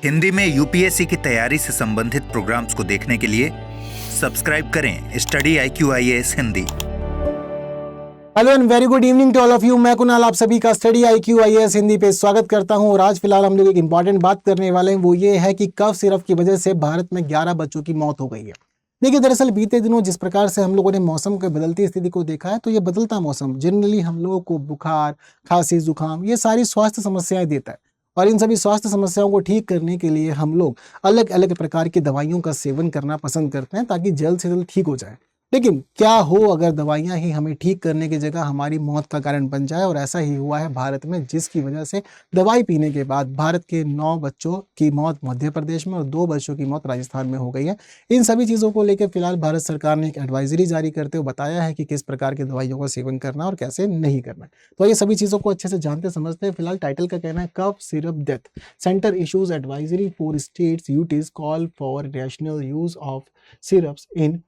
हिंदी में यूपीएससी की तैयारी से संबंधित प्रोग्राम्स को देखने के लिए सब्सक्राइब करें study IQ IAS Hindi. Hello and very good evening to all of you. मैं कुणाल आप सभी का स्टडी IQ IAS हिंदी पे स्वागत करता हूं। और आज फिलहाल हम लोग एक इंपॉर्टेंट बात करने वाले हैं, वो ये है कि कफ सिरप की वजह से भारत में 11 बच्चों की मौत हो गई है। देखिए, दरअसल बीते दिनों जिस प्रकार से हम लोगों ने मौसम के बदलती स्थिति को देखा है, तो ये बदलता मौसम जनरली हम लोगों को बुखार, खांसी, जुकाम, ये सारी स्वास्थ्य समस्याएं देता है। और इन सभी स्वास्थ्य समस्याओं को ठीक करने के लिए हम लोग अलग अलग प्रकार की दवाइयों का सेवन करना पसंद करते हैं ताकि जल्द से जल्द ठीक हो जाए। लेकिन क्या हो अगर दवाइयां ही हमें ठीक करने की जगह हमारी मौत का कारण बन जाए। और ऐसा ही हुआ है भारत में, जिसकी वजह से दवाई पीने के बाद भारत के 9 बच्चों की मौत मध्य प्रदेश में और 2 बच्चों की मौत राजस्थान में हो गई है। इन सभी चीज़ों को लेकर फिलहाल भारत सरकार ने एक एडवाइजरी जारी करते हुए बताया है कि किस प्रकार की दवाइयों का सेवन करना और कैसे नहीं करना। तो ये सभी चीज़ों को अच्छे से जानते समझते हैं। फिलहाल टाइटल का कहना है cough syrup death centre issues advisory for states UTs call for national use of syrups in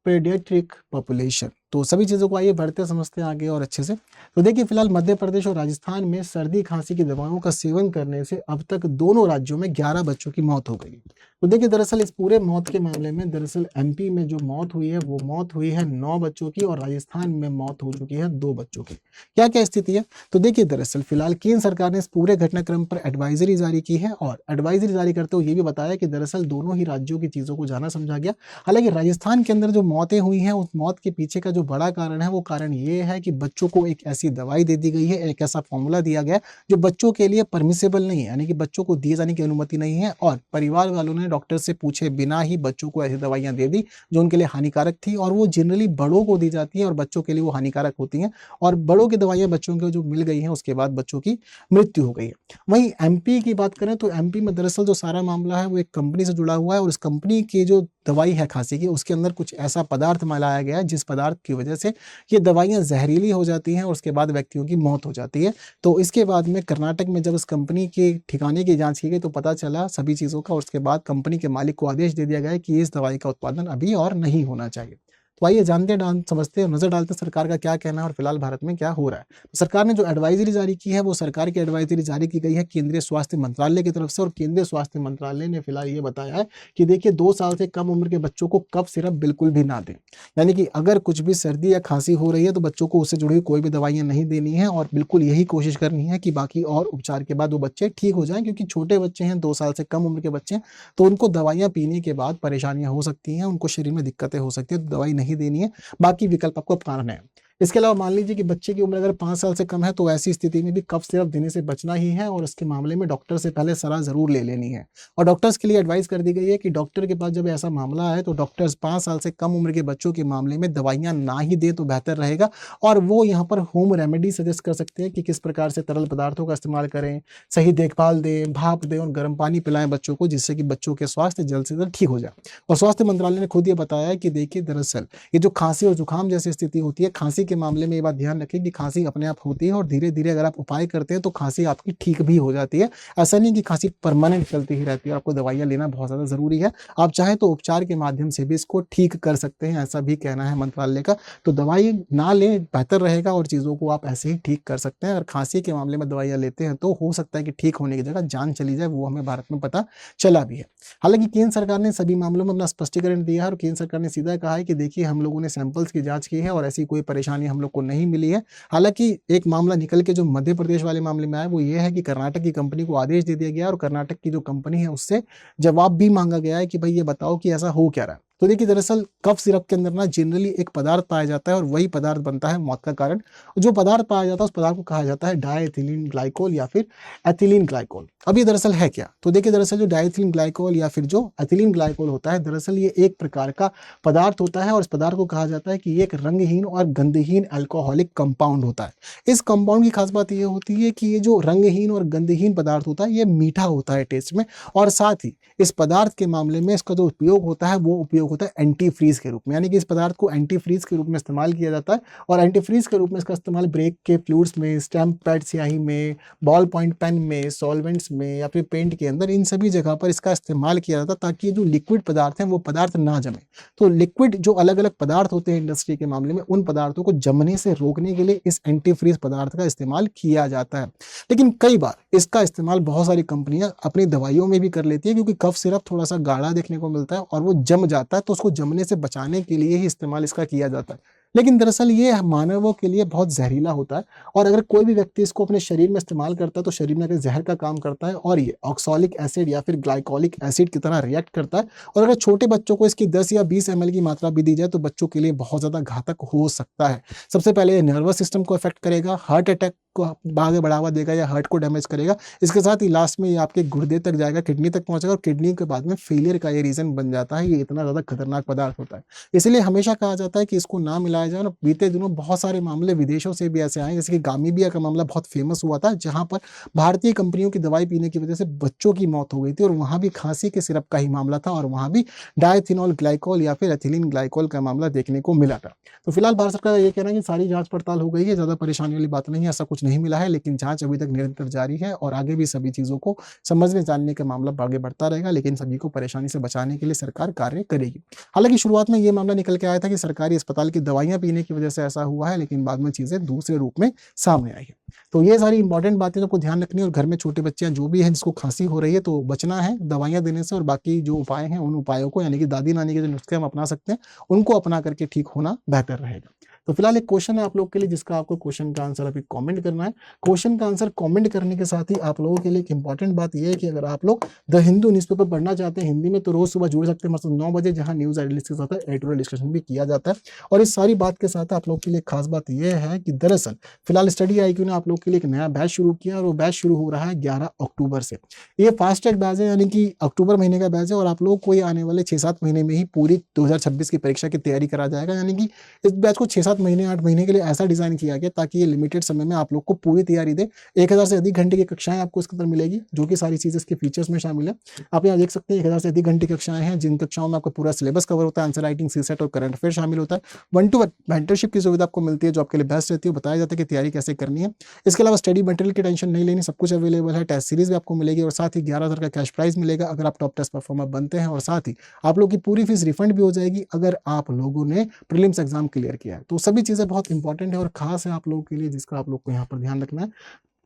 paediatric population. तो सभी चीज़ों को आइए बढ़ते समझते हैं आगे और अच्छे से। तो देखिए, फिलहाल मध्य प्रदेश और राजस्थान में सर्दी खांसी की दवाओं का सेवन करने से अब तक दोनों राज्यों में 11 बच्चों की मौत हो गई। तो देखिए, दरअसल इस पूरे मौत के मामले में दरअसल MP में जो मौत हुई है वो मौत हुई है 9 बच्चों की और राजस्थान में मौत हो चुकी है 2 बच्चों की। क्या क्या स्थिति है? तो देखिए, दरअसल फिलहाल केंद्र सरकार ने इस पूरे घटनाक्रम पर एडवाइजरी जारी की है और एडवाइजरी जारी करते हुए ये भी बताया कि दरअसल दोनों ही राज्यों की चीज़ों को जाना समझा गया। हालांकि राजस्थान के अंदर जो मौतें हुई हैं, उस मौत के पीछे का जो बड़ा कारण है, वो कारण ये है कि बच्चों को एक ऐसी दवाई दे दी गई है, एक ऐसा फॉर्मूला दिया गया है जो बच्चों के लिए परमिसेबल नहीं है, यानी कि बच्चों को दिए जाने की अनुमति नहीं है। और परिवार वालों ने डॉक्टर से पूछे बिना ही बच्चों को ऐसी दवाइयां दे दी जो उनके लिए हानिकारक थी। और वो जनरली बड़ों को दी जाती है और बच्चों के लिए वो हानिकारक होती हैं। और बड़ों की दवाइयां बच्चों को जो मिल गई हैं, उसके बाद बच्चों की मृत्यु हो गई है। वहीं MP की बात करें तो MP में दरअसल जो सारा मामला है वो एक कंपनी से जुड़ा हुआ है। और इस कंपनी की जो दवाई है खांसी की, उसके अंदर कुछ ऐसा पदार्थ मिलाया गया है जिस पदार्थ की वजह से ये दवाइयां जहरीली हो जाती हैं और उसके बाद व्यक्तियों की मौत हो जाती है। तो इसके बाद में कर्नाटक में जब इस कंपनी के ठिकाने की जांच की गई तो पता चला सभी चीज़ों का। और उसके बाद कंपनी के मालिक को आदेश दे दिया गया है कि इस दवाई का उत्पादन अभी और नहीं होना चाहिए। तो आइए जानते समझते हैं, नजर डालते हैं सरकार का क्या कहना है और फिलहाल भारत में क्या हो रहा है। तो सरकार ने जो एडवाइजरी जारी की है वो सरकार की एडवाइजरी जारी की गई है केंद्रीय स्वास्थ्य मंत्रालय की तरफ से। और केंद्रीय स्वास्थ्य मंत्रालय ने फिलहाल ये बताया है कि देखिए, 2 साल से कम उम्र के बच्चों को कफ सिरप बिल्कुल भी ना दें। यानी कि अगर कुछ भी सर्दी या खांसी हो रही है तो बच्चों को उससे जुड़ी हुई कोई भी दवाइयां नहीं देनी है और बिल्कुल यही कोशिश करनी है कि बाकी और उपचार के बाद वो बच्चे ठीक हो जाएं। क्योंकि छोटे बच्चे हैं, 2 साल से कम उम्र के बच्चे हैं, तो उनको दवाइयां पीने के बाद परेशानियां हो सकती हैं, उनको शरीर में दिक्कतें हो सकती है। तो दवाई नहीं देनी है, बाकी विकल्प आपको अपनाना है। इसके अलावा मान लीजिए कि बच्चे की उम्र अगर 5 साल से कम है तो ऐसी स्थिति में भी कफ सिरप देने से बचना ही है। और इसके मामले में डॉक्टर से पहले सलाह जरूर ले लेनी है। और डॉक्टर्स के लिए एडवाइस कर दी गई है कि डॉक्टर के पास जब ऐसा मामला है तो डॉक्टर्स 5 साल से कम उम्र के बच्चों के मामले में दवाइयां ना ही दे तो बेहतर रहेगा। और वो यहाँ पर होम रेमेडी सजेस्ट कर सकते हैं कि किस प्रकार से तरल पदार्थों का इस्तेमाल करें, सही देखभाल दें, भाप दें और गर्म पानी पिलाएं बच्चों को, जिससे कि बच्चों के स्वास्थ्य जल्द से जल्द ठीक हो जाए। और स्वास्थ्य मंत्रालय ने खुद ये बताया है कि देखिए, दरअसल ये जो खांसी और जुकाम जैसी स्थिति होती है, खांसी के मामले में ये बात ध्यान रखें कि खांसी अपने आप होती है और धीरे धीरे अगर आप उपाय करते हैं तो खांसी आपकी ठीक भी हो जाती है। ऐसा नहीं कि खांसी परमानेंट चलती ही रहती है और आपको दवाइयां लेना बहुत ज़्यादा ज़रूरी है। आप चाहें तो उपचार के माध्यम से भी इसको ठीक कर सकते हैं, ऐसा भी कहना है मंत्रालय का। तो दवाई ना लें बेहतर रहेगा और चीज़ों को आप ऐसे ही ठीक कर सकते हैं। अगर खांसी के मामले में दवाइयाँ लेते हैं तो हो सकता है कि ठीक होने की जगह जान चली जाए, वो हमें भारत में पता चला भी है। हालांकि केंद्र सरकार ने सभी मामलों में अपना स्पष्टीकरण दिया है और केंद्र सरकार ने सीधा कहा है कि देखिए, हम लोगों ने सैंपल्स की जाँच की है और ऐसी कोई परेशानी हम लोग को नहीं मिली है। हालांकि एक मामला निकल के जो मध्य प्रदेश वाले मामले में आया वो ये है कि कर्नाटक की कंपनी को आदेश दे दिया गया और कर्नाटक की जो कंपनी है उससे जवाब भी मांगा गया है कि भाई ये बताओ कि ऐसा हो क्या रहा है। तो देखिए, दरअसल कफ सिरप के अंदर ना जनरली एक पदार्थ पाया जाता है और वही पदार्थ बनता है मौत का कारण। जो पदार्थ पाया जाता है उस पदार्थ को कहा जाता है डायथिलीन ग्लाइकोल या फिर एथिलीन ग्लाइकोल। अब ये दरअसल है क्या? तो देखिए, दरअसल जो डायथिलीन ग्लाइकोल या फिर जो एथिलीन ग्लाइकोल होता है, दरअसल ये एक प्रकार का पदार्थ होता है और इस पदार्थ को कहा जाता है कि ये एक रंगहीन और गंधहीन अल्कोहलिक कंपाउंड होता है। इस कंपाउंड की खास बात ये होती है कि ये जो रंगहीन और गंधहीन पदार्थ होता है ये मीठा होता है टेस्ट में। और साथ ही इस पदार्थ के मामले में इसका जो उपयोग होता है वो उपयोग होता है एंटी फ्रीज के रूप में, यानी कि इस पदार्थ को एंटी फ्रीज के रूप में इस्तेमाल किया जाता है। और एंटी फ्रीज के रूप में इसका इस्तेमाल ब्रेक के फ्लूइड्स में, स्टैम्प पैड स्याही में, बॉल पॉइंट पेन में, सॉल्वेंट्स में या फिर पेंट के अंदर, इन सभी जगह पर इसका इस्तेमाल किया जाता है ताकि जो लिक्विड पदार्थ हैं वो पदार्थ ना जमे। तो लिक्विड जो अलग अलग पदार्थ होते हैं इंडस्ट्री के मामले में, उन पदार्थों को जमने से रोकने के लिए इस एंटी फ्रीज पदार्थ का इस्तेमाल किया जाता है। लेकिन कई बार इसका इस्तेमाल बहुत सारी कंपनियां अपनी दवाइयों में भी कर लेती है, क्योंकि कफ सिरप थोड़ा सा गाढ़ा देखने को मिलता है और वो जम जाता है, तो उसको जमने से बचाने के लिए ही इस्तेमाल इसका किया जाता है। लेकिन दरअसल ये मानवों के लिए बहुत जहरीला होता है, और अगर कोई भी व्यक्ति इसको अपने शरीर में इस्तेमाल करता है तो शरीर में जहर का काम करता है, और ये ऑक्सॉलिक एसिड या फिर ग्लाइकोलिक एसिड की तरह रिएक्ट करता है। और अगर छोटे बच्चों को इसकी 10 या 20 ml की मात्रा भी दी जाए तो बच्चों के लिए बहुत ज़्यादा घातक हो सकता है। सबसे पहले ये नर्वस सिस्टम को अफेक्ट करेगा, हार्ट अटैक को आगे बढ़ावा देगा या हार्ट को डैमेज करेगा। इसके साथ ही लास्ट में ये आपके गुर्दे तक जाएगा, किडनी तक पहुंचेगा, और किडनी के बाद में फेलियर का ये रीजन बन जाता है। ये इतना ज़्यादा खतरनाक पदार्थ होता है, इसलिए हमेशा कहा जाता है कि इसको ना मिलाया जाए। और बीते दिनों बहुत सारे मामले विदेशों से भी ऐसे आए, जैसे कि गामीबिया का मामला बहुत फेमस हुआ था, जहां पर भारतीय कंपनियों की दवाई पीने की वजह से बच्चों की मौत हो गई थी, और वहां भी खांसी के सिरप का ही मामला था, और वहां भी डायथिनॉल ग्लाइकोल या फिर एथिलीन ग्लाइकोल का मामला देखने को मिला था। तो फिलहाल भारत सरकार ये कहना है कि सारी जांच पड़ताल हो गई है, ज्यादा परेशानी वाली बात नहीं है, ऐसा कुछ नहीं मिला है। लेकिन जांच अभी तक निरंतर जारी है, और आगे भी सभी चीजों को समझने जानने का मामला आगे बढ़ता रहेगा, लेकिन सभी को परेशानी से बचाने के लिए सरकार कार्य करेगी। हालांकि शुरुआत में ये मामला निकल के आया था कि सरकारी अस्पताल की दवाइयां पीने की वजह से ऐसा हुआ है, लेकिन बाद में चीजें दूसरे रूप में सामने आई है। तो ये सारी इंपॉर्टेंट बातें आपको ध्यान रखनी है, और घर में छोटे बच्चे जो भी हैं जिसको खांसी हो रही है तो बचना है दवाइयां देने से, और बाकी जो उपाय हैं उन उपायों को, यानी कि दादी नानी के जो नुस्खे हम अपना सकते हैं उनको अपना करके ठीक होना बेहतर रहेगा। तो फिलहाल एक क्वेश्चन है आप लोग के लिए, जिसका आपको क्वेश्चन का आंसर अभी कमेंट करना है। क्वेश्चन का आंसर कमेंट करने के साथ ही आप लोगों के लिए एक इंपॉर्टेंट बात यह है कि अगर आप लोग द हिंदू न्यूज़पेपर पढ़ना चाहते हैं हिंदी में, तो रोज सुबह जुड़ सकते हैं मतलब 9 बजे, जहां न्यूज एनालिसिस होता है, एडिटोरियल डिस्कशन भी किया जाता है। और इस सारी बात के साथ आप लोग के लिए खास बात यह है कि दरअसल फिलहाल स्टडी IQ ने आप लोग के लिए एक नया बैच शुरू किया, और वो बैच शुरू हो रहा है 11 अक्टूबर से। ये फास्ट ट्रैक बैच है, यानी कि अक्टूबर महीने का बैच है, और आप लोग को ये आने वाले 6-7 महीने में ही पूरी 2026 की परीक्षा की तैयारी करा जाएगा। यानी कि इस बैच को 6-7 महीने 8 महीने लिए ऐसा डिजाइन किया गया ताकि ये लिमिटेड समय में आप लोग को पूरी तैयारी दे। 1000 से अधिक घंटे की कक्षाएं आपको इसके अंदर मिलेगी, जो कि सारी चीजें इसके फीचर्स में शामिल है। आप यहाँ देख सकते हैं 1000 से अधिक घंटे की कक्षाएं हैं, जिन कक्षाओं में आपको पूरा सिलेबस कवर होता है, आंसर राइटिंग, सीसेट और करंट अफेयर शामिल होता है। 1-to-1 मेंटरशिप की सुविधा आपको मिलती है, जो आपके लिए बेस्ट रहती है, बताया जाता है कि तैयारी कैसे करनी है। इसके अलावा स्टडी मटेरियल की टेंशन नहीं लेनी, सब कुछ अवेलेबल है। टेस्ट सीरीज भी आपको मिलेगी, और साथ ही 11,000 का कैश प्राइज मिलेगा अगर आप टॉप टेस्ट परफॉर्मर बनते हैं, और साथ ही आप लोग की पूरी फीस रिफंड भी हो जाएगी अगर आप लोगों ने प्रीलिम्स एग्जाम क्लियर किया है। तो सभी चीजें बहुत इंपॉर्टेंट है और खास है आप लोगों के लिए, जिसका आप लोग को यहाँ पर ध्यान रखना है।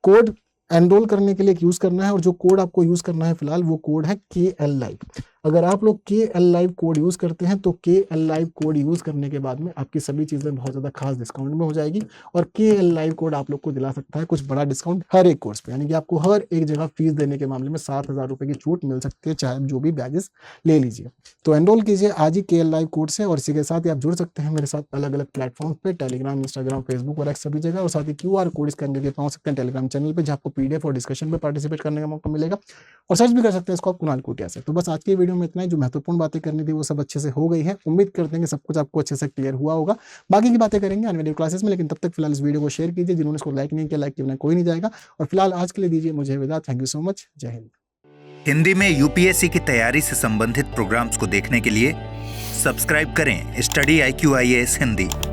कोड एनरोल करने के लिए यूज करना है, और जो कोड आपको यूज करना है फिलहाल वो कोड है KL Live। अगर आप लोग KL Live कोड यूज करते हैं तो KL Live कोड यूज करने के बाद में आपकी सभी चीजें बहुत ज्यादा खास डिस्काउंट में हो जाएगी, और KL Live कोड आप लोग को दिला सकता है कुछ बड़ा डिस्काउंट हर एक कोर्स पे, यानी कि आपको हर एक जगह फीस देने के मामले में 7,000 रुपए की छूट मिल सकती है, चाहे जो भी बैचेस ले लीजिए। तो एनरोल कीजिए आज ही KL Live कोड से, और इसी के साथ ही आप जुड़ सकते हैं मेरे साथ अलग अलग प्लेटफॉर्म पे, टेलीग्राम, इंस्टाग्राम, फेसबुक और एक्स सभी जगह, और साथ ही QR कोड स्कैन करके पहुंच सकते हैं टेलीग्राम चैनल पे, जहाँ आपको PDF और डिस्कशन में पार्टिसिपेट करने का मौका मिलेगा, और सर्च भी कर सकते हैं इसको आप कुणाल कोटिया से। तो बस आज की वीडियो में इतना ही, जो महत्वपूर्ण बातें करनी थी वो सब अच्छे से हो गई है। उम्मीद करते हैं कि सब कुछ आपको अच्छे से क्लियर हुआ होगा। बाकी की बातें करेंगे आने वाली क्लासेस में, लेकिन तब तक फिलहाल इस वीडियो को शेयर कीजिए। जिन्होंने इसको लाइक नहीं किया, लाइक किया कोई नहीं जाएगा। और फिलहाल आज के लिए दीजिए मुझे विदा। Thank you so much. जय हिंद। हिंदी में UPSC की तैयारी से संबंधित प्रोग्राम्स को देखने के लिए सब्सक्राइब करें स्टडी IQ IAS हिंदी।